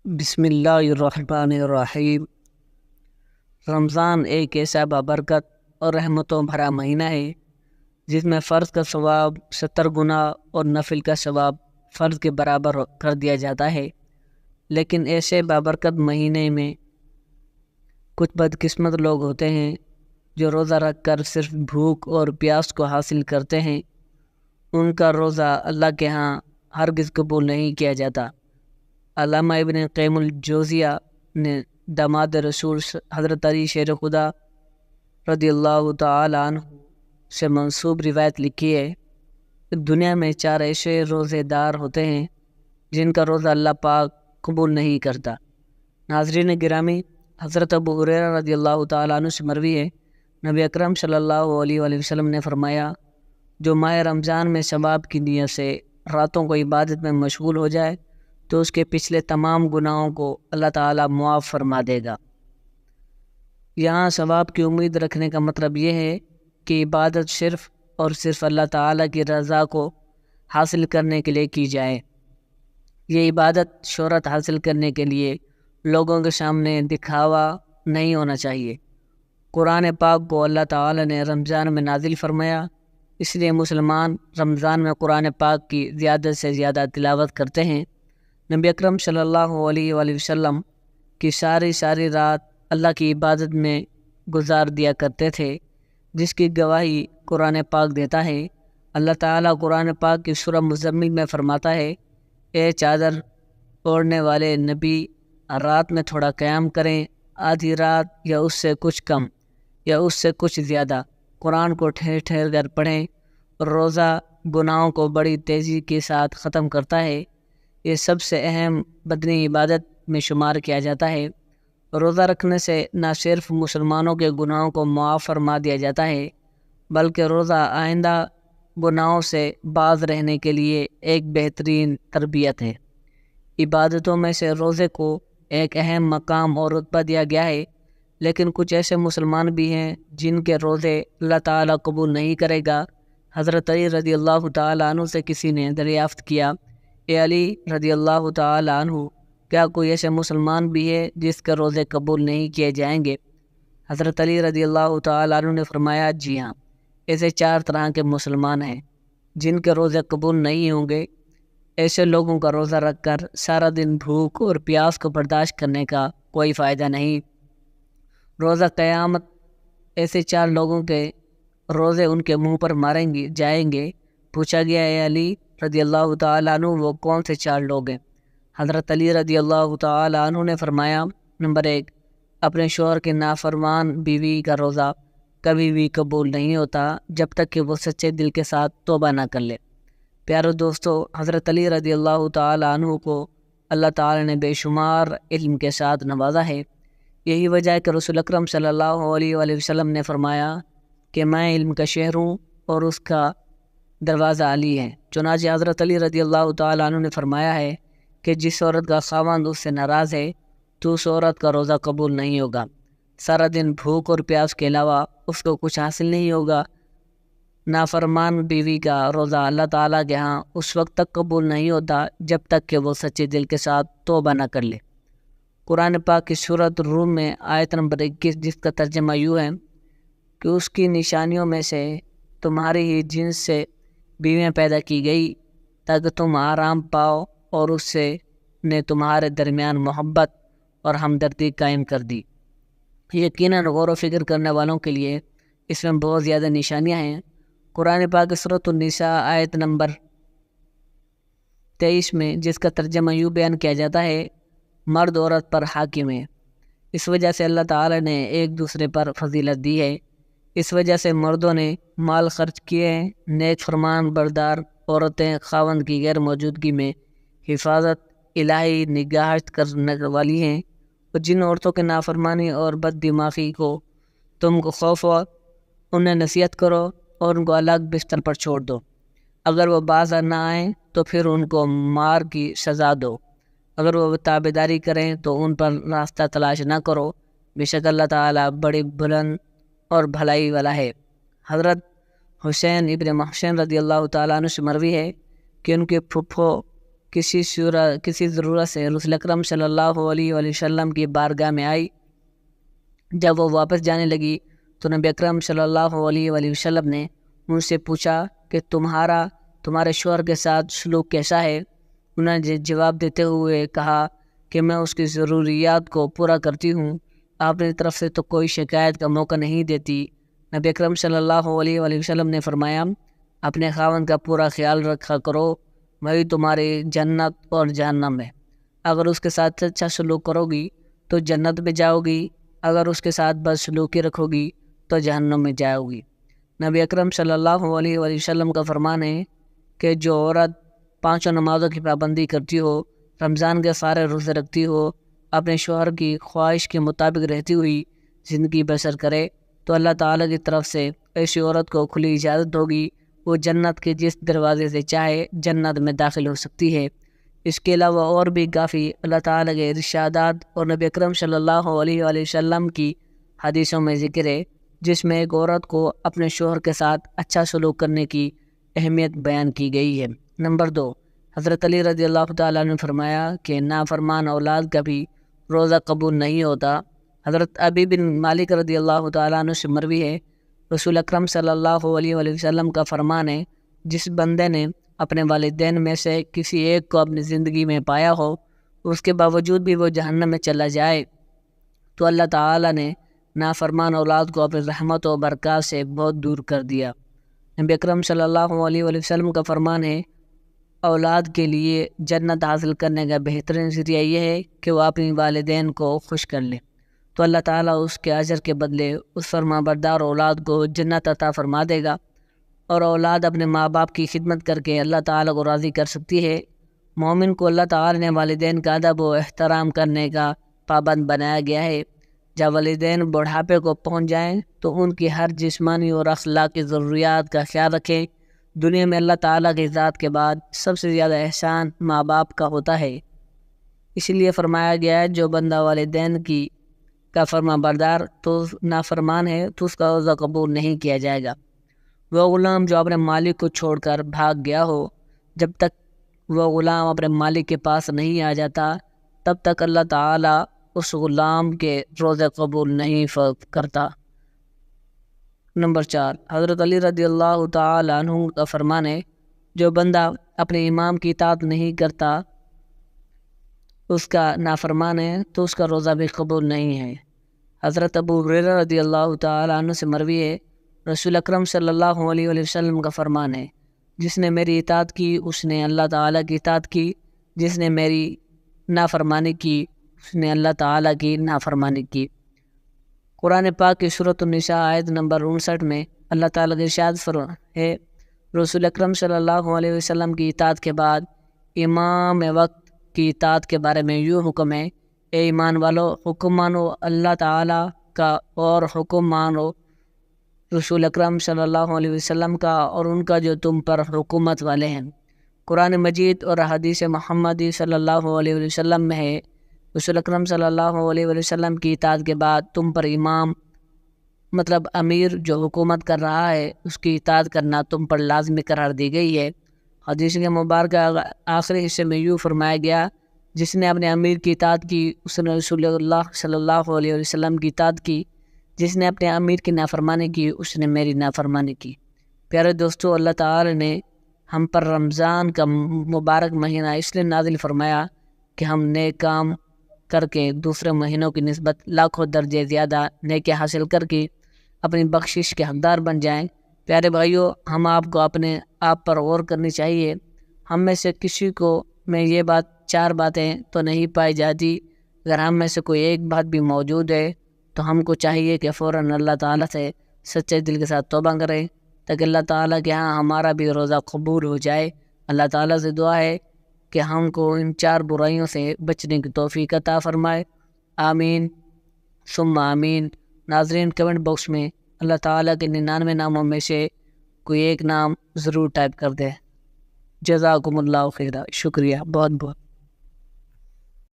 بسم اللہ الرحمن الرحیم۔ رمضان ایک ایسا بابرکت اور رحمتوں بھرا مہینہ ہے جس میں فرض کا ثواب 70 گنا اور نفل کا ثواب فرض کے برابر کر دیا جاتا ہے۔ لیکن ایسے بابرکت مہینے میں کچھ بدقسمت لوگ ہوتے ہیں جو روزہ رکھ کر صرف بھوک اور پیاس کو حاصل کرتے ہیں۔ ان کا روزہ اللہ کے ہاں ہرگز قبول نہیں کیا جاتا۔ علامہ ابن قیم الجوزیہ نے داماد رسول حضرت علی شیر خدا رضی اللہ تعالی عنہ سے منسوب روایت لکھی ہے کہ دنیا میں 4 ایسے روزے دار ہوتے ہیں جن کا روزہ اللہ پاک قبول نہیں کرتا۔ ناظرین گرامی، حضرت ابو ہریرہ رضی اللہ تعالی عنہ سے مروی ہے، نبی اکرم صلی اللہ علیہ وآلہ وسلم نے فرمایا، جو ماہ رمضان میں ثواب کی نیت سے راتوں کو عبادت میں مشغول ہو جائے تو اس کے پچھلے تمام گناہوں کو اللہ تعالیٰ معاف فرما دے گا۔ یہاں ثواب کی امید رکھنے کا مطلب یہ ہے کہ عبادت صرف اور صرف اللہ تعالیٰ کی رضا کو حاصل کرنے کے لیے کی جائے۔ یہ عبادت شہرت حاصل کرنے کے لیے لوگوں کے سامنے دکھاوا نہیں ہونا چاہیے۔ قرآن پاک کو اللہ تعالیٰ نے رمضان میں نازل فرمایا، اس لیے مسلمان رمضان میں قرآن پاک کی زیادہ سے زیادہ تلاوت کرتے ہیں۔ نبی اکرم صلی اللہ علیہ وآلہ وسلم کی ساری رات اللہ کی عبادت میں گزار دیا کرتے تھے، جس کی گواہی قرآن پاک دیتا ہے۔ اللہ تعالیٰ قرآن پاک کی سورہ مزمل میں فرماتا ہے، اے چادر اوڑھنے والے نبی، رات میں تھوڑا قیام کریں، آدھی رات یا اس سے کچھ کم یا اس سے کچھ زیادہ، قرآن کو ٹھہر ٹھہر کر پڑھیں۔ اور روزہ گناہوں کو بڑی تیزی کے ساتھ ختم کرتا ہے، یہ سب سے اہم بدنی عبادت میں شمار کیا جاتا ہے۔ روزہ رکھنے سے نہ صرف مسلمانوں کے گناہوں کو معاف فرما دیا جاتا ہے بلکہ روزہ آئندہ گناہوں سے باز رہنے کے لیے ایک بہترین تربیت ہے۔ عبادتوں میں سے روزے کو ایک اہم مقام اور رتبہ دیا گیا ہے، لیکن کچھ ایسے مسلمان بھی ہیں جن کے روزے اللہ تعالیٰ قبول نہیں کرے گا۔ حضرت علی رضی اللہ تعالیٰ عنہ سے کسی نے دریافت کیا، اے علی رضی اللہ تعالی عنہ، کیا کوئی ایسے مسلمان بھی ہے جس کے روزے قبول نہیں کیے جائیں گے؟ حضرت علی رضی اللہ تعالی عنہ نے فرمایا، جی ہاں، ایسے 4 طرح کے مسلمان ہیں جن کے روزے قبول نہیں ہوں گے۔ ایسے لوگوں کا روزہ رکھ کر سارا دن بھوک اور پیاس کو برداشت کرنے کا کوئی فائدہ نہیں۔ روزہ قیامت ایسے 4 لوگوں کے روزے ان کے منہ پر جائیں گے۔ پوچھا گیا، اے علی رضی اللہ تعالیٰ عنہ، وہ کون سے 4 لوگ ہیں؟ حضرت علی رضی اللہ تعالیٰ عنہ نے فرمایا، نمبر 1، اپنے شوہر کی نافرمان بیوی کا روزہ کبھی بھی قبول نہیں ہوتا جب تک کہ وہ سچے دل کے ساتھ توبہ نہ کر لے۔ پیارو دوستو، حضرت علی رضی اللہ تعالیٰ عنہ کو اللہ تعالیٰ نے بے شمار علم کے ساتھ نوازا ہے۔ یہی وجہ ہے کہ رسول اکرم صلی اللہ علیہ وآلہ وسلم نے فرمایا کہ میں علم کا شہر ہوں اور اس کا دروازہ علی ہے۔ چنانچہ حضرت علی رضی اللہ تعالیٰ عنہ نے فرمایا ہے کہ جس عورت کا خاوند اس سے ناراض ہے تو اس عورت کا روزہ قبول نہیں ہوگا۔ سارا دن بھوک اور پیاس کے علاوہ اس کو کچھ حاصل نہیں ہوگا۔ نافرمان بیوی کا روزہ اللہ تعالیٰ کے ہاں اس وقت تک قبول نہیں ہوتا جب تک کہ وہ سچے دل کے ساتھ توبہ نہ کر لے۔ قرآن پاک کی سورۃ الروم میں آیت نمبر 21، جس کا ترجمہ یوں ہے کہ اس کی نشانیوں میں سے تمہاری ہی جنس سے بیویاں پیدا کی گئی تاکہ تم آرام پاؤ، اور اس سے نے تمہارے درمیان محبت اور ہمدردی قائم کر دی۔ یقیناً غور و فکر کرنے والوں کے لیے اس میں بہت زیادہ نشانیاں ہیں۔ قرآن پاک سورۃ النساء آیت نمبر 23 میں جس کا ترجمہ یوں بیان کیا جاتا ہے، مرد عورت پر حاکم ہے۔ اس وجہ سے اللہ تعالی نے ایک دوسرے پر فضیلت دی ہے۔ اس وجہ سے مردوں نے مال خرچ کیے ہیں۔ نیک فرمان بردار عورتیں خاوند کی غیر موجودگی میں حفاظت الہی نگہداشت کرنے والی ہیں، اور جن عورتوں کے نافرمانی اور بد دماغی کو تم کو خوف ہو، انہیں نصیحت کرو اور ان کو الگ بستر پر چھوڑ دو۔ اگر وہ باز نہ آئیں تو پھر ان کو مار کی سزا دو۔ اگر وہ تابعداری کریں تو ان پر راستہ تلاش نہ کرو، بے شک اللہ تعالیٰ بڑی بلند اور بھلائی والا ہے۔ حضرت حسین ابن محسن رضی اللہ تعالیٰ عنہ سے مروی ہے کہ ان کے پھپھو کسی ضرورت سے رسول اکرم صلی اللہ علیہ وآلہ وسلم کی بارگاہ میں آئی۔ جب وہ واپس جانے لگی تو نبی اکرم صلی اللہ علیہ وآلہ وسلم نے ان سے پوچھا کہ تمہارے شوہر کے ساتھ سلوک کیسا ہے؟ انہوں نے جواب دیتے ہوئے کہا کہ میں اس کی ضروریات کو پورا کرتی ہوں، آپ نے طرف سے تو کوئی شکایت کا موقع نہیں دیتی۔ نبی اکرم صلی اللہ علیہ وآلہ وسلم نے فرمایا، اپنے خاوند کا پورا خیال رکھا کرو، وہی تمہاری جنت اور جہنم ہے۔ اگر اس کے ساتھ اچھا سلوک کرو گی تو جنت میں جاؤ گی، اگر اس کے ساتھ بد سلوکی رکھو گی تو جہنم میں جاؤ گی۔ نبی اکرم صلی اللہ علیہ وآلہ وسلم کا فرمان ہے کہ جو عورت 5 نمازوں کی پابندی کرتی ہو، رمضان کے سارے روزے رکھتی ہو، اپنے شوہر کی خواہش کے مطابق رہتی ہوئی زندگی بسر کرے تو اللہ تعالیٰ کی طرف سے ایسی عورت کو کھلی اجازت ہوگی، وہ جنت کے جس دروازے سے چاہے جنت میں داخل ہو سکتی ہے۔ اس کے علاوہ اور بھی کافی اللہ تعالیٰ کے ارشادات اور نبی اکرم صلی اللہ علیہ وآلہ وسلم کی حدیثوں میں ذکر ہے، جس میں ایک عورت کو اپنے شوہر کے ساتھ اچھا سلوک کرنے کی اہمیت بیان کی گئی ہے۔ نمبر 2، حضرت علی رضی اللہ تعالیٰ نے فرمایا کہ نافرمان اولاد کا بھی روزہ قبول نہیں ہوتا۔ حضرت ابی بن مالک رضی اللہ تعالیٰ عنہ سے مروی ہے، رسول اکرم صلی اللہ علیہ وآلہ وسلم کا فرمان ہے، جس بندے نے اپنے والدین میں سے کسی ایک کو اپنی زندگی میں پایا ہو، اس کے باوجود بھی وہ جہنم میں چلا جائے تو اللہ تعالیٰ نے نافرمان اولاد کو اپنی رحمت و برکات سے بہت دور کر دیا۔ نبی اکرم صلی اللہ علیہ وآلہ وسلم کا فرمان ہے، اولاد کے لیے جنت حاصل کرنے کا بہترین ذریعہ یہ ہے کہ وہ اپنی والدین کو خوش کر لے، تو اللہ تعالیٰ اس کے اجر کے بدلے اس فرما بردار اولاد کو جنت عطا فرما دے گا۔ اور اولاد اپنے ماں باپ کی خدمت کر کے اللہ تعالیٰ کو راضی کر سکتی ہے۔ مومن کو اللہ تعالیٰ نے والدین کا ادب و احترام کرنے کا پابند بنایا گیا ہے۔ جب والدین بڑھاپے کو پہنچ جائیں تو ان کی ہر جسمانی اور اخلاقی ضروریات کا خیال رکھیں۔ دنیا میں اللہ تعالیٰ کی ذات کے بعد سب سے زیادہ احسان ماں باپ کا ہوتا ہے، اسی لیے فرمایا گیا ہے جو بندہ والدین کا فرما بردار تو نافرمان ہے تو اس کا روزہ قبول نہیں کیا جائے گا۔ وہ غلام جو اپنے مالک کو چھوڑ کر بھاگ گیا ہو، جب تک وہ غلام اپنے مالک کے پاس نہیں آ جاتا تب تک اللہ تعالیٰ اس غلام کے روزے قبول نہیں کرتا۔ نمبر 4، حضرت علی رضی اللہ تعالیٰ عنہ کا فرمان ہے، جو بندہ اپنے امام کی اطاعت نہیں کرتا اس کا نافرمان ہے تو اس کا روزہ بھی قبول نہیں ہے۔ حضرت ابو ہریرہ رضی اللہ تعالیٰ عنہ سے مروی ہے، رسول اکرم صلی اللہ علیہ وآلہ وسلم کا فرمان ہے، جس نے میری اطاعت کی اس نے اللہ تعالیٰ کی اطاعت کی، جس نے میری نافرمانی کی اس نے اللہ تعالیٰ کی نافرمانی کی۔ قرآن پاک کی سورۃ النساء آیت نمبر 59 میں اللہ تعالیٰ کے ارشاد ہے، رسول اکرم صلی اللہ علیہ وسلم کی اطاعت کے بعد امام وقت کی اطاعت کے بارے میں یوں حکم ہے، اے ایمان والو، حکم مانو اللہ تعالیٰ کا اور حکم مانو رسول اکرم صلی اللہ علیہ وسلم کا اور ان کا جو تم پر حکومت والے ہیں۔ قرآن مجید اور حدیث محمدی صلی اللہ علیہ وسلم میں ہے، رسول اکرم صلی اللہ علیہ وسلم کی اطاعت کے بعد تم پر امام مطلب امیر جو حکومت کر رہا ہے اس کی اطاعت کرنا تم پر لازمی قرار دی گئی ہے۔ حدیث کے مبارکہ آخری حصے میں یوں فرمایا گیا، جس نے اپنے امیر کی اطاعت کی اس نے رسول اللہ صلی اللہ علیہ وسلم کی اطاعت کی، جس نے اپنے امیر کی نافرمانی کی اس نے میری نافرمانی کی۔ پیارے دوستو، اللہ تعالی نے ہم پر رمضان کا مبارک مہینہ اس لیے نازل فرمایا کہ ہم نیک کام کر کے دوسرے مہینوں کی نسبت لاکھوں درجے زیادہ نیکی حاصل کر کے اپنی بخشش کے حقدار بن جائیں۔ پیارے بھائیوں، ہم آپ کو اپنے آپ پر غور کرنی چاہیے۔ ہم میں سے کسی کو میں یہ 4 باتیں تو نہیں پائی جاتی، اگر ہم میں سے کوئی ایک بات بھی موجود ہے تو ہم کو چاہیے کہ فوراً اللہ تعالیٰ سے سچے دل کے ساتھ توبہ کریں تاکہ اللہ تعالیٰ کے ہاں ہمارا بھی روزہ قبول ہو جائے۔ اللہ تعالیٰ سے دعا ہے کہ ہم کو ان 4 برائیوں سے بچنے کی توفیق عطا فرمائے۔ آمین ثم آمین۔ ناظرین، کمنٹ باکس میں اللہ تعالیٰ کے 99 ناموں میں سے کوئی ایک نام ضرور ٹائپ کر دیں۔ جزاکم اللہ خیرہ، شکریہ بہت بہت۔